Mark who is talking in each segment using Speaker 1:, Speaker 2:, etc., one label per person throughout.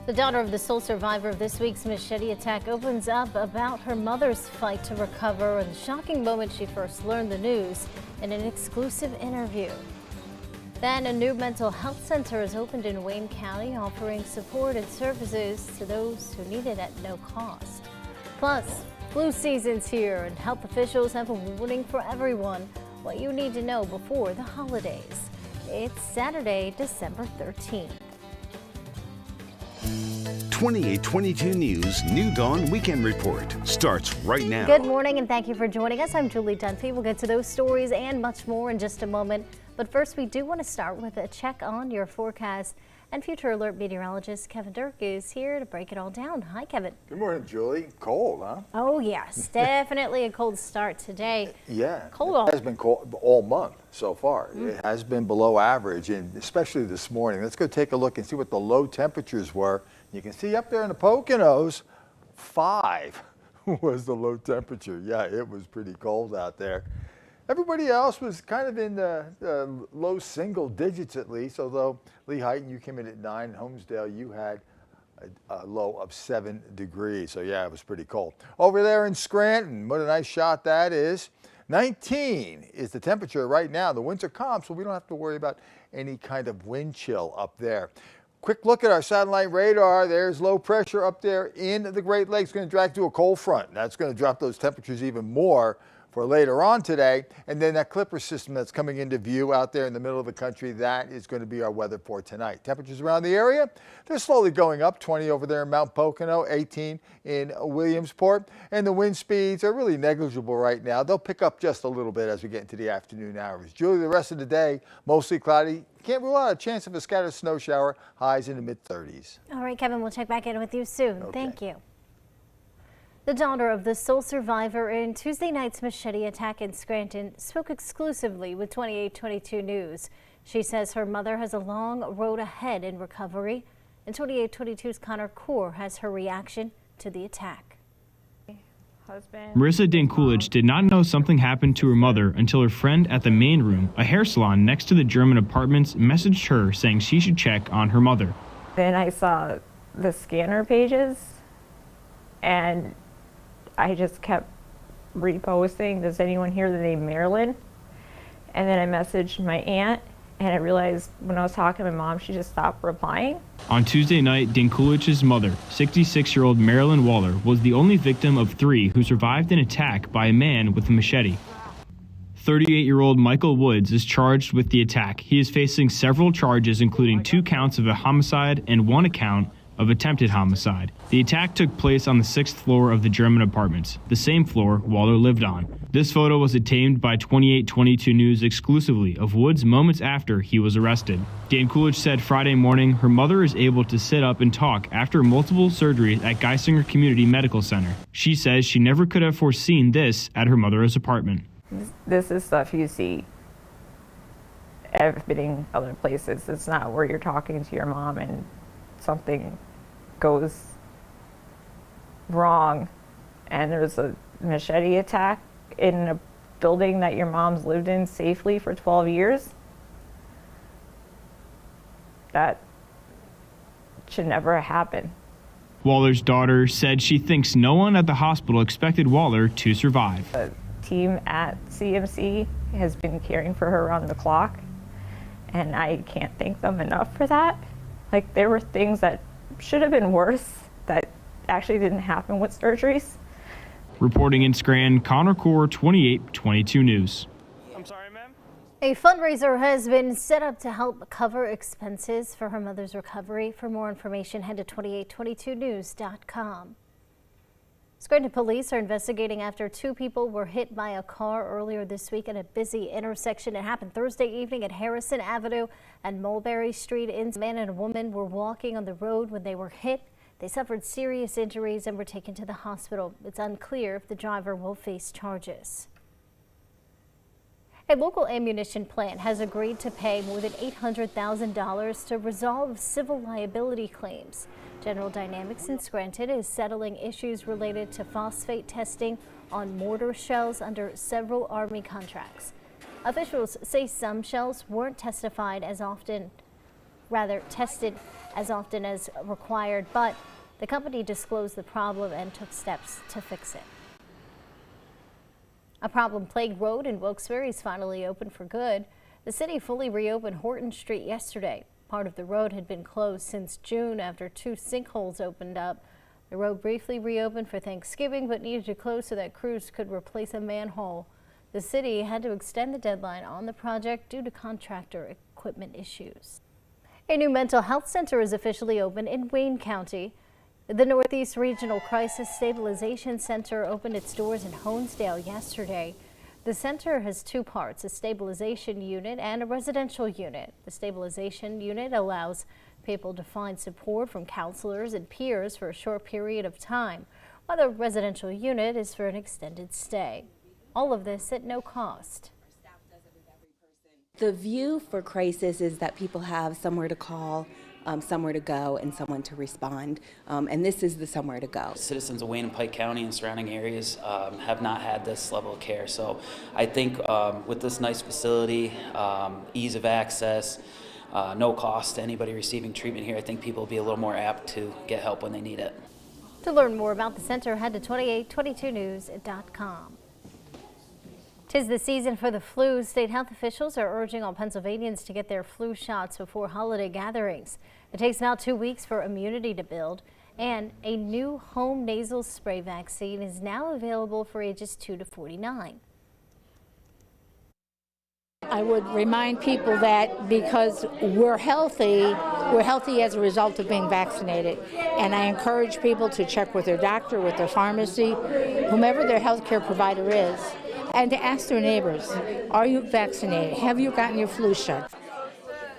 Speaker 1: The daughter of the sole survivor of this week's machete attack opens up about her mother's fight to recover and the shocking moment she first learned the news in an exclusive interview. Then a new mental health center is opened in Wayne County, offering support and services to those who need it at no cost. Plus, flu season's here and health officials have a warning for everyone what you need to know before the holidays. It's Saturday, December 13th.
Speaker 2: 2822 News New Dawn Weekend Report starts right now.
Speaker 1: Good morning and thank you for joining us. I'm Julie Dunphy. We'll get to those stories and much more in just a moment. But first, we do want to start with a check on your forecast. And Future Alert meteorologist Kevin Dirk is here to break it all down. Hi, Kevin.
Speaker 3: Good morning, Julie. Cold, huh?
Speaker 1: Oh, yes. Definitely a cold start today.
Speaker 3: Yeah.
Speaker 1: Cold.
Speaker 3: It has been cold all month so far. It has been below average, and especially this morning. Let's go take a look and see what the low temperatures were. You can see up there in the Poconos, 5 was the low temperature. Yeah, it was pretty cold out there. Everybody else was kind of in the low single digits at least, although Lehighton, you came in at 9. Homesdale, you had a low of 7 degrees. So yeah, it was pretty cold. Over there in Scranton, what a nice shot that is. 19 is the temperature right now. The winds are calm, so we don't have to worry about any kind of wind chill up there. Quick look at our satellite radar. There's low pressure up there in the Great Lakes. Going to drag to a cold front. That's going to drop those temperatures even more for later on today. And then that Clipper system that's coming into view out there in the middle of the country, that is going to be our weather for tonight. Temperatures around the area, they're slowly going up. 20 over there in Mount Pocono, 18 in Williamsport. And the wind speeds are really negligible right now. They'll pick up just a little bit as we get into the afternoon hours. Julie, the rest of the day, mostly cloudy. Can't rule out a chance of a scattered snow shower, highs in the mid-30s.
Speaker 1: All right, Kevin, we'll check back in with you soon.
Speaker 3: Okay.
Speaker 1: Thank you. The daughter of the sole survivor in Tuesday night's machete attack in Scranton spoke exclusively with 2822 News. She says her mother has a long road ahead in recovery, and 2822's Connor Core has her reaction to the attack.
Speaker 4: Marissa Dane Coolidge did not know something happened to her mother until her friend at the main room, a hair salon next to the German apartments, messaged her saying she should check on her mother.
Speaker 5: Then I saw the scanner pages and I just kept reposting, does anyone hear the name Marilyn? And then I messaged my aunt, and I realized when I was talking to my mom, she just stopped replying.
Speaker 4: On Tuesday night, Dane Coolidge's mother, 66-year-old Marilyn Waller, was the only victim of 3 who survived an attack by a man with a machete. 38-year-old Michael Woods is charged with the attack. He is facing several charges, including 2 counts of a homicide and 1 account of attempted homicide. The attack took place on the 6th floor of the German apartments, the same floor Waller lived on. This photo was obtained by 2822 News exclusively of Woods moments after he was arrested. Dane Coolidge said Friday morning her mother is able to sit up and talk after multiple surgeries at Geisinger Community Medical Center. She says she never could have foreseen this at her mother's apartment.
Speaker 5: This is stuff you see everything other places. It's not where you're talking to your mom and something goes wrong and there's a machete attack in a building that your mom's lived in safely for 12 years. That should never happen.
Speaker 4: Waller's daughter said she thinks no one at the hospital expected Waller to survive.
Speaker 5: The team at CMC has been caring for her around the clock, and I can't thank them enough for that. Like, there were things that should have been worse that actually didn't happen with surgeries.
Speaker 4: Reporting in Scranton, Connor Core, 2822 News.
Speaker 6: I'm sorry, ma'am?
Speaker 1: A fundraiser has been set up to help cover expenses for her mother's recovery. For more information, head to 2822news.com. Scranton police are investigating after 2 people were hit by a car earlier this week at a busy intersection. It happened Thursday evening at Harrison Avenue and Mulberry Street. A man and a woman were walking on the road when they were hit. They suffered serious injuries and were taken to the hospital. It's unclear if the driver will face charges. A local ammunition plant has agreed to pay more than $800,000 to resolve civil liability claims. General Dynamics in Scranton is settling issues related to phosphate testing on mortar shells under several Army contracts. Officials say some shells weren't testified as often tested as often as required, but the company disclosed the problem and took steps to fix it. A problem-plagued road in Wilkes-Barre is finally open for good. The city fully reopened Horton Street yesterday. Part of the road had been closed since June after 2 sinkholes opened up. The road briefly reopened for Thanksgiving but needed to close so that crews could replace a manhole. The city had to extend the deadline on the project due to contractor equipment issues. A new mental health center is officially open in Wayne County. The Northeast Regional Crisis Stabilization Center opened its doors in Honesdale yesterday. The center has 2 parts, a stabilization unit and a residential unit. The stabilization unit allows people to find support from counselors and peers for a short period of time, while the residential unit is for an extended stay. All of this at no cost.
Speaker 6: The view for crisis is that people have somewhere to call, somewhere to go, and someone to respond. And this is the somewhere to go.
Speaker 7: Citizens of Wayne and Pike County and surrounding areas have not had this level of care. So I think with this nice facility, ease of access, no cost to anybody receiving treatment here, I think people will be a little more apt to get help when they need it.
Speaker 1: To learn more about the center, head to 2822news.com. 'Tis the season for the flu. State health officials are urging all Pennsylvanians to get their flu shots before holiday gatherings. It takes about 2 weeks for immunity to build, and a new home nasal spray vaccine is now available for ages 2 to 49.
Speaker 8: I would remind people that because we're healthy as a result of being vaccinated. And I encourage people to check with their doctor, with their pharmacy, whomever their healthcare provider is, and to ask their neighbors, are you vaccinated? Have you gotten your flu shot?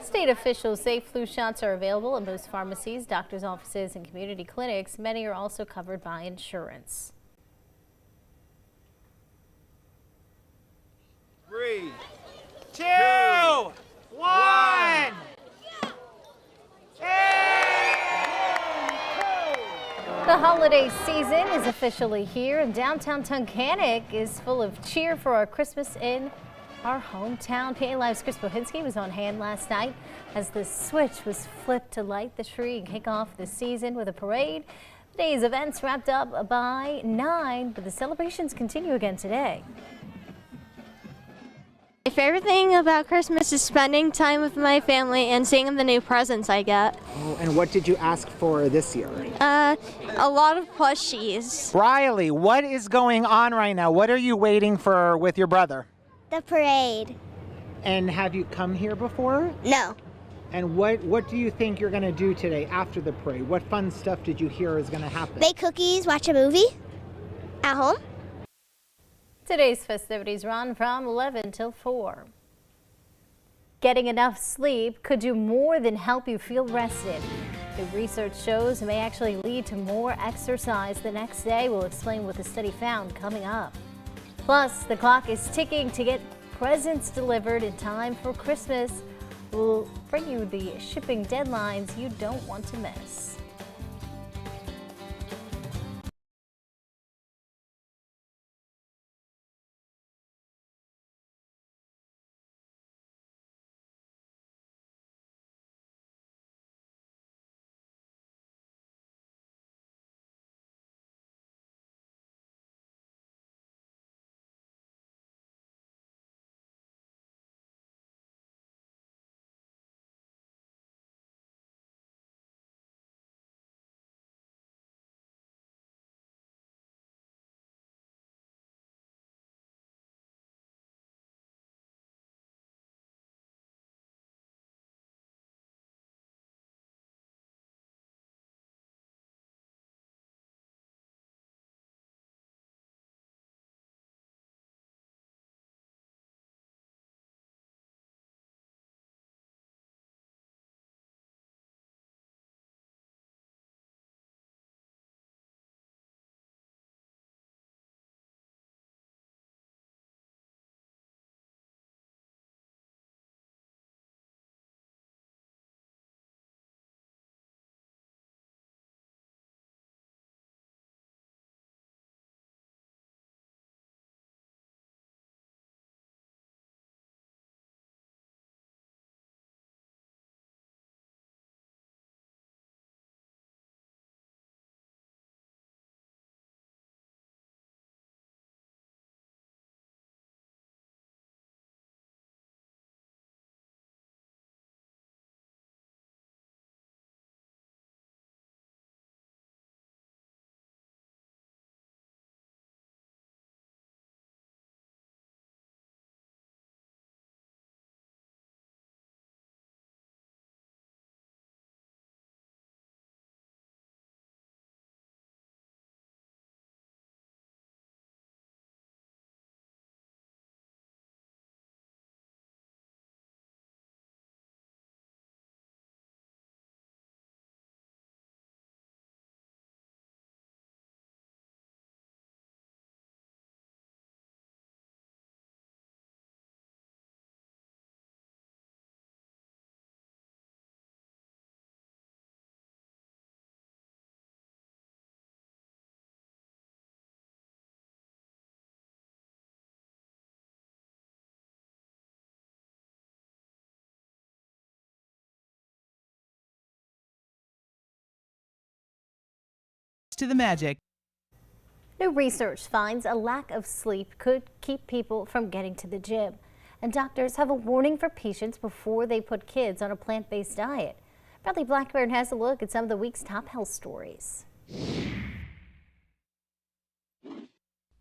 Speaker 1: State officials say flu shots are available at most pharmacies, doctors' offices, and community clinics. Many are also covered by insurance.
Speaker 9: 3, 2, 1.
Speaker 1: The holiday season is officially here, and downtown Tunkhannock is full of cheer for our Christmas in our hometown. PA Live's Chris Bohinski was on hand last night as the switch was flipped to light the tree and kick off the season with a parade. The day's events wrapped up by 9, but the celebrations continue again today.
Speaker 10: My favorite thing about Christmas is spending time with my family and seeing the new presents I get.
Speaker 9: Oh, and what did you ask for this year?
Speaker 10: A lot of plushies.
Speaker 9: Riley, what is going on right now? What are you waiting for with your brother?
Speaker 11: The parade.
Speaker 9: And have you come here before?
Speaker 11: No.
Speaker 9: And what do you think you're going to do today after the parade? What fun stuff did you hear is going to happen?
Speaker 11: Bake cookies, watch a movie at home.
Speaker 1: Today's festivities run from 11 till 4. Getting enough sleep could do more than help you feel rested. The research shows it may actually lead to more exercise the next day. We'll explain what the study found coming up. Plus, the clock is ticking to get presents delivered in time for Christmas. We'll bring you the shipping deadlines you don't want to miss.
Speaker 12: to the magic.
Speaker 1: New research finds a lack of sleep could keep people from getting to the gym. And doctors have a warning for patients before they put kids on a plant-based diet. Bradley Blackburn has a look at some of the week's top health stories.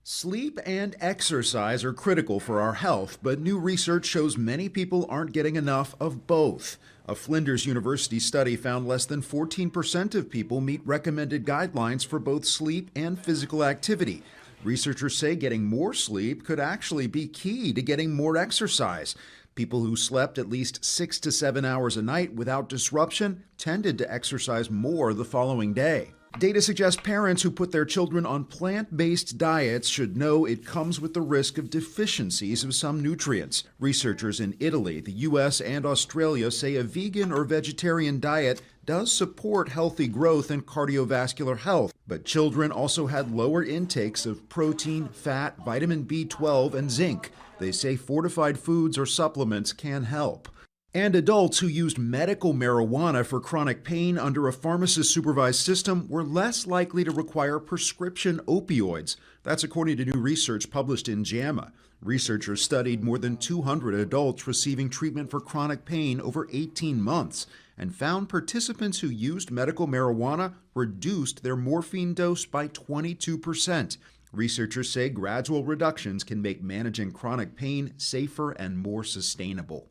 Speaker 13: Sleep and exercise are critical for our health, but new research shows many people aren't getting enough of both. A Flinders University study found less than 14% of people meet recommended guidelines for both sleep and physical activity. Researchers say getting more sleep could actually be key to getting more exercise. People who slept at least 6 to 7 hours a night without disruption tended to exercise more the following day. Data suggests parents who put their children on plant-based diets should know it comes with the risk of deficiencies of some nutrients. Researchers in Italy, the U.S., and Australia say a vegan or vegetarian diet does support healthy growth and cardiovascular health, but children also had lower intakes of protein, fat, vitamin B12, and zinc. They say fortified foods or supplements can help. And adults who used medical marijuana for chronic pain under a pharmacist-supervised system were less likely to require prescription opioids. That's according to new research published in JAMA. Researchers studied more than 200 adults receiving treatment for chronic pain over 18 months and found participants who used medical marijuana reduced their morphine dose by 22%. Researchers say gradual reductions can make managing chronic pain safer and more sustainable.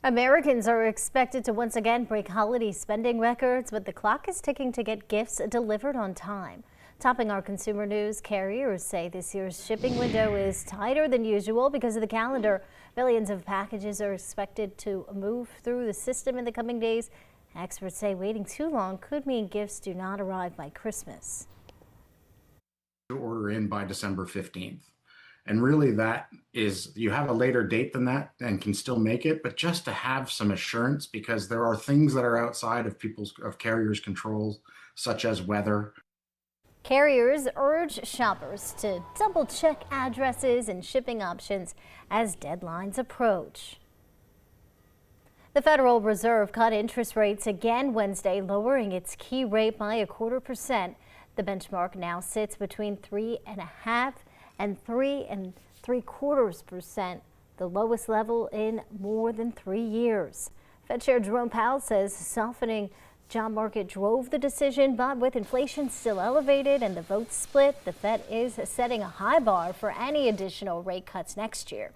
Speaker 1: Americans are expected to once again break holiday spending records, but the clock is ticking to get gifts delivered on time. Topping our consumer news, carriers say this year's shipping window is tighter than usual because of the calendar. Millions of packages are expected to move through the system in the coming days. Experts say waiting too long could mean gifts do not arrive by Christmas.
Speaker 14: Order in by December 15th. And really that is, you have a later date than that and can still make it, but just to have some assurance, because there are things that are outside of carriers' controls, such as weather.
Speaker 1: Carriers urge shoppers to double check addresses and shipping options as deadlines approach. The Federal Reserve cut interest rates again Wednesday, lowering its key rate by 0.25%. The benchmark now sits between 3.5% and 3.75%, the lowest level in more than 3 years. Fed Chair Jerome Powell says softening job market drove the decision, but with inflation still elevated and the vote split, the Fed is setting a high bar for any additional rate cuts next year.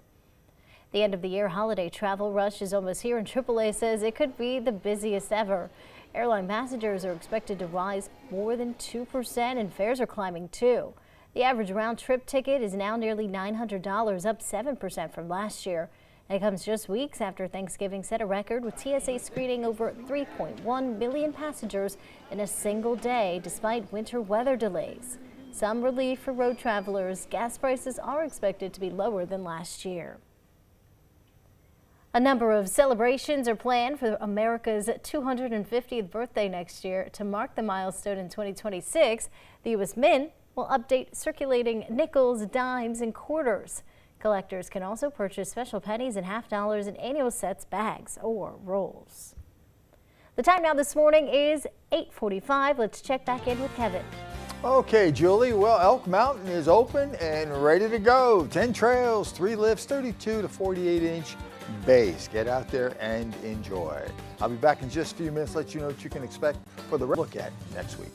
Speaker 1: The end of the year holiday travel rush is almost here, and AAA says it could be the busiest ever. Airline passengers are expected to rise more than 2%, and fares are climbing too. The average round-trip ticket is now nearly $900, up 7% from last year. It comes just weeks after Thanksgiving set a record, with TSA screening over 3.1 million passengers in a single day, despite winter weather delays. Some relief for road travelers. Gas prices are expected to be lower than last year. A number of celebrations are planned for America's 250th birthday next year. To mark the milestone in 2026, the U.S. Mint will update circulating nickels, dimes, and quarters. Collectors can also purchase special pennies and half dollars in annual sets, bags, or rolls. The time now this morning is 8:45. Let's check back in with Kevin.
Speaker 3: Okay, Julie. Well, Elk Mountain is open and ready to go. 10 trails, 3 lifts, 32 to 48-inch base. Get out there and enjoy. I'll be back in just a few minutes, let you know what you can expect for the look at next week.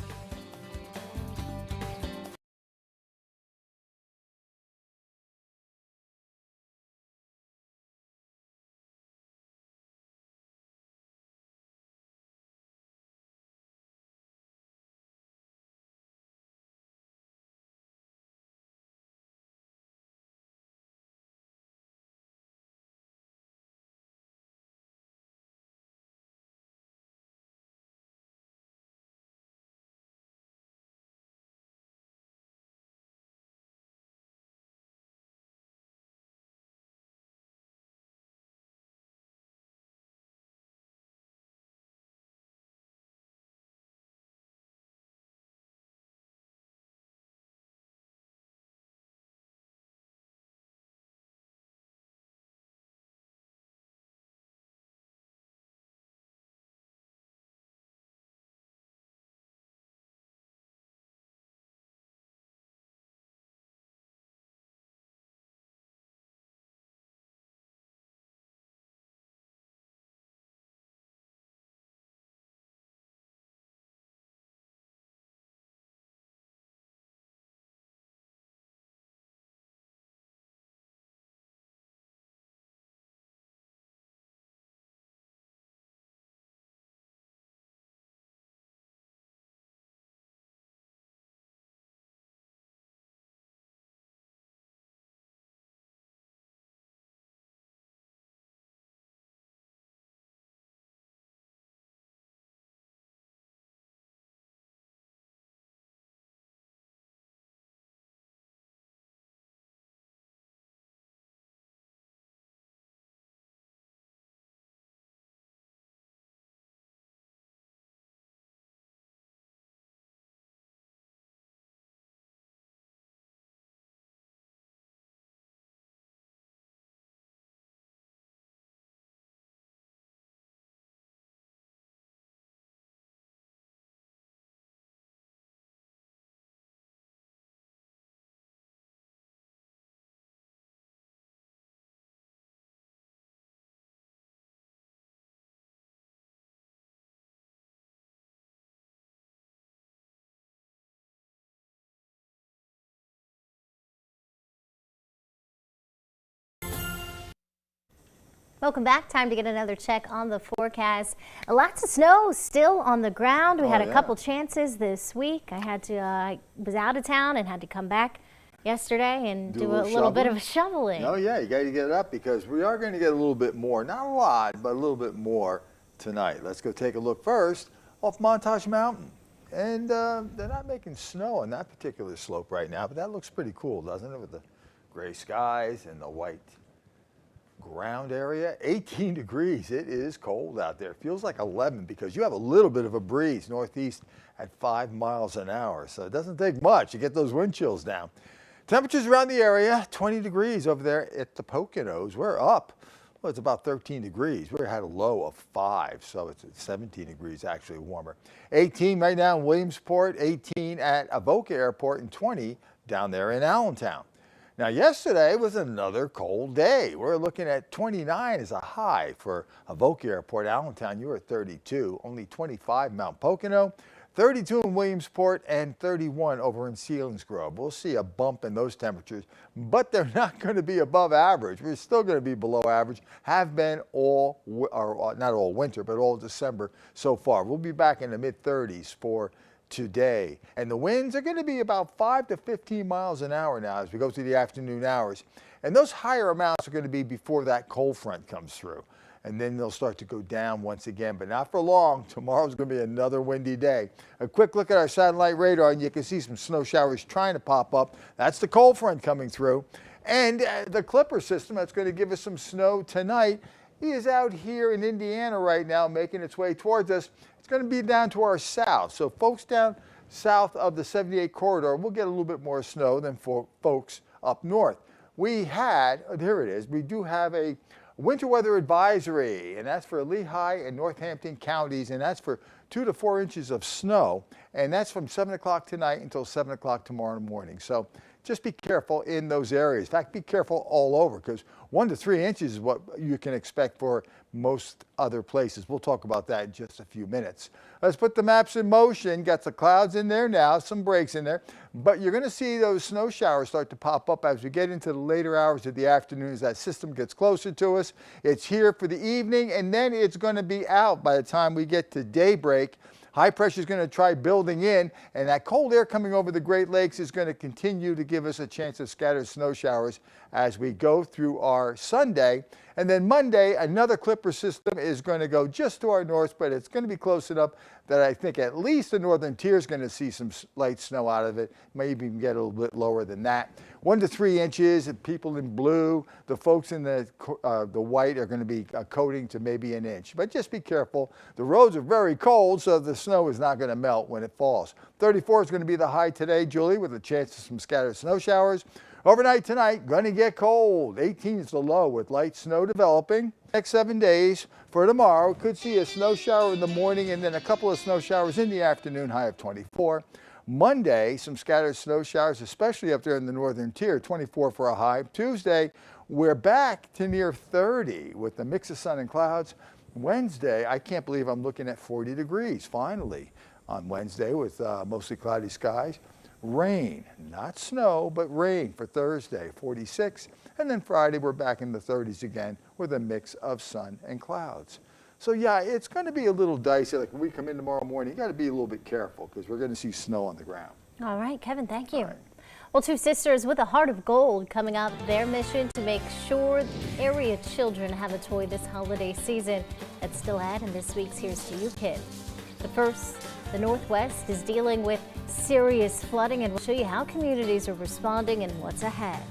Speaker 1: Welcome back. Time to get another check on the forecast. Lots of snow still on the ground. We had a couple chances this week. I was out of town and had to come back yesterday and do a little bit of shoveling.
Speaker 3: Oh yeah, you got to get it up because we are going to get a little bit more. Not a lot, but a little bit more tonight. Let's go take a look first off Montage Mountain. And they're not making snow on that particular slope right now, but that looks pretty cool, doesn't it, with the gray skies and the white ground area. 18 degrees. It is cold out there. Feels like 11 because you have a little bit of a breeze northeast at 5 miles an hour. So it doesn't take much to get those wind chills down. Temperatures around the area, 20 degrees over there at the Poconos. We're up. Well, it's about 13 degrees. We had a low of 5, so it's at 17 degrees actually warmer. 18 right now in Williamsport, 18 at Avoca Airport, and 20 down there in Allentown. Now, yesterday was another cold day. We're looking at 29 as a high for Avoca Airport. Allentown, you were at 32, only 25 Mount Pocono, 32 in Williamsport, and 31 over in Selinsgrove. We'll see a bump in those temperatures, but they're not going to be above average. We're still going to be below average, have been not all winter, but all December so far. We'll be back in the mid-30s for today. And the winds are going to be about 5 to 15 miles an hour now as we go through the afternoon hours. And those higher amounts are going to be before that cold front comes through. And then they'll start to go down once again, but not for long. Tomorrow's going to be another windy day. A quick look at our satellite radar, and you can see some snow showers trying to pop up. That's the cold front coming through. And the Clipper system that's going to give us some snow tonight is out here in Indiana right now, making its way towards us. It's going to be down to our south. So folks down south of the 78 corridor will get a little bit more snow than for folks up north. We do have a winter weather advisory, and that's for Lehigh and Northampton counties, and that's for 2 to 4 inches of snow, and that's from 7 o'clock tonight until 7 o'clock tomorrow morning. So just be careful in those areas. In fact, be careful all over because 1 to 3 inches is what you can expect for most other places. We'll talk about that in just a few minutes. Let's put the maps in motion. Got the clouds in there now, some breaks in there, but you're going to see those snow showers start to pop up as we get into the later hours of the afternoon as that system gets closer to us. It's here for the evening, and then it's going to be out by the time we get to daybreak. High pressure is going to try building in, and that cold air coming over the Great Lakes is going to continue to give us a chance of scattered snow showers as we go through our Sunday. And then Monday, another Clipper system is going to go just to our north, but it's going to be close enough that I think at least the northern tier is going to see some light snow out of it, maybe even get a little bit lower than that. 1 to 3 inches, and people in blue, the folks in the white are going to be coating to maybe an inch. But just be careful. The roads are very cold, so the snow is not going to melt when it falls. 34 is going to be the high today, Julie, with a chance of some scattered snow showers. Overnight tonight, going to get cold. 18 is the low with light snow developing. Next 7 days for tomorrow, could see a snow shower in the morning and then a couple of snow showers in the afternoon, high of 24. Monday, some scattered snow showers, especially up there in the northern tier, 24 for a high. Tuesday, we're back to near 30 with a mix of sun and clouds. Wednesday, I can't believe I'm looking at 40 degrees finally on Wednesday with mostly cloudy skies. Rain, not snow, but rain for Thursday, 46. And then Friday, we're back in the 30s again with a mix of sun and clouds. So yeah, it's going to be a little dicey. Like when we come in tomorrow morning, you got to be a little bit careful because we're going to see snow on the ground.
Speaker 1: All right, Kevin, thank you. Well, two sisters with a heart of gold coming up, their mission to make sure area children have a toy this holiday season. That's still ahead in this week's Here's to You Kid. But first, the Northwest is dealing with serious flooding, and we'll show you how communities are responding and what's ahead.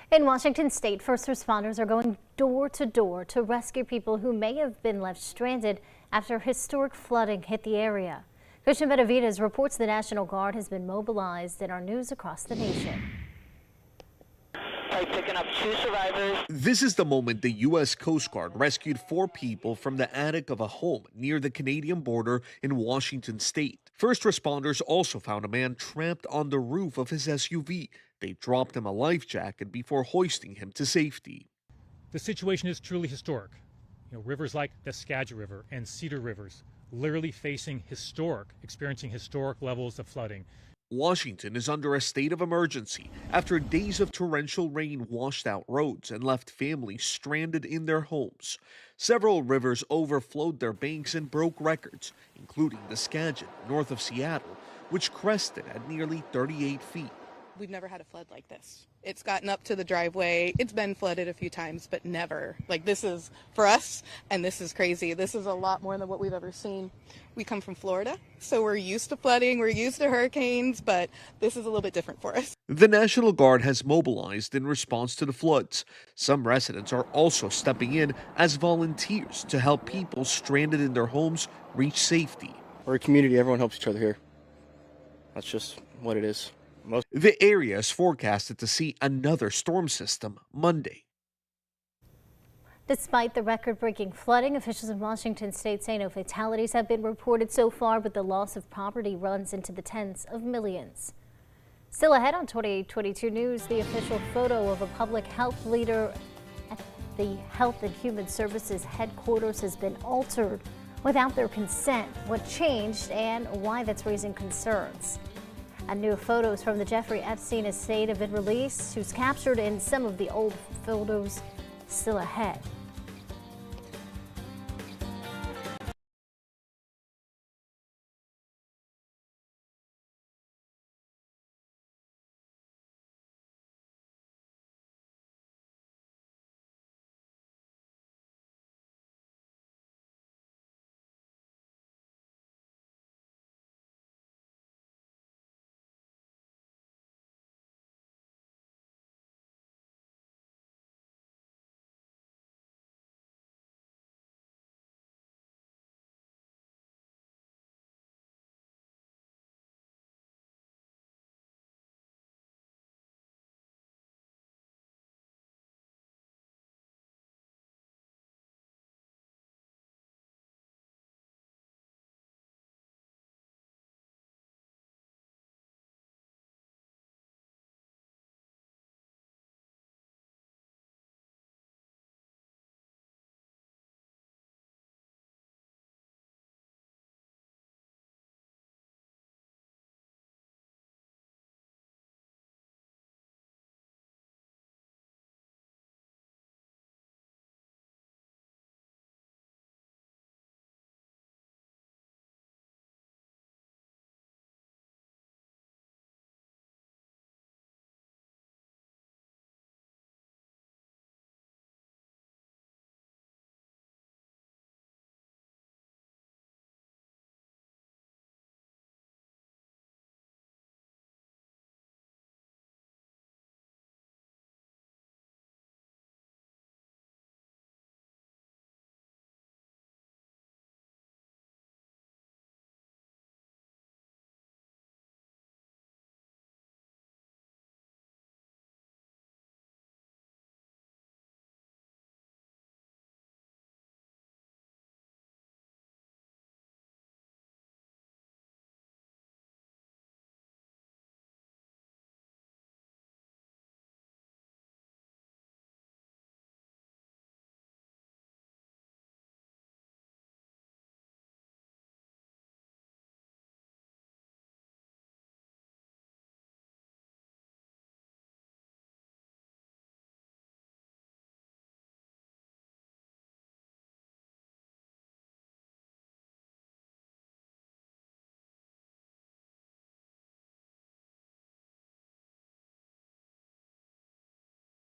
Speaker 1: In Washington state, first responders are going door to door to rescue people who may have been left stranded after historic flooding hit the area. Christian Benavides reports the National Guard has been mobilized in our news across the nation.
Speaker 12: Picking up 2 survivors.
Speaker 15: This is the moment the U.S. Coast Guard rescued 4 people from the attic of a home near the Canadian border in Washington state. First responders also found a man trapped on the roof of his SUV. They dropped him a life jacket before hoisting him to safety.
Speaker 16: The situation is truly historic. Rivers like the Skagit River and Cedar Rivers literally experiencing historic levels of flooding.
Speaker 15: Washington is under a state of emergency after days of torrential rain washed out roads and left families stranded in their homes. Several rivers overflowed their banks and broke records, including the Skagit, north of Seattle, which crested at nearly 38 feet.
Speaker 17: We've never had a flood like this. It's gotten up to the driveway. It's been flooded a few times, but never. This is, for us, and this is crazy. This is a lot more than what we've ever seen. We come from Florida, so we're used to flooding, we're used to hurricanes, but this is a little bit different for us.
Speaker 15: The National Guard has mobilized in response to the floods. Some residents are also stepping in as volunteers to help people stranded in their homes reach safety.
Speaker 18: We're a community, everyone helps each other here. That's just what it is.
Speaker 15: The area is forecasted to see another storm system Monday.
Speaker 1: Despite the record-breaking flooding, officials in Washington state say no fatalities have been reported so far, but the loss of property runs into the tens of millions. Still ahead on 2822 News, the official photo of a public health leader at the Health and Human Services headquarters has been altered without their consent. What changed and why that's raising concerns. And new photos from the Jeffrey Epstein estate have been released, who's captured in some of the old photos. Still ahead.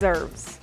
Speaker 5: Deserves.